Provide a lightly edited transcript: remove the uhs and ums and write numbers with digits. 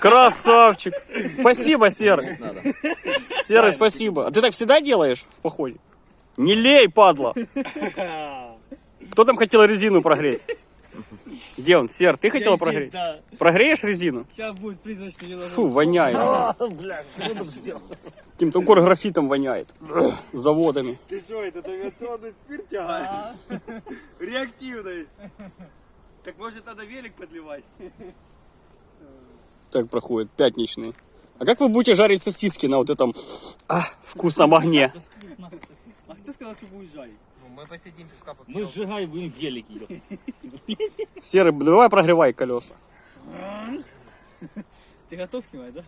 Красавчик. Спасибо, Серый. Серый, спасибо. А ты так всегда делаешь в походе? Не лей, падла. Кто там хотел резину прогреть? Где он? Сер, ты хотел прогреть? Да. Прогреешь резину? Сейчас будет призрачный велосипед. Фу, воняет. Каким-то графитом воняет. Заводами. Ты что, это авиационный спирт тягаешь? Реактивный. Так может надо велик подливать? Так проходит, пятничный. А как вы будете жарить сосиски на вот этом вкусном огне? А кто сказал, что будешь жарить? Мы посидим пивка попьем. Мы сжигаем, будем велики. Серый, давай прогревай колеса. Ты готов снимать, да?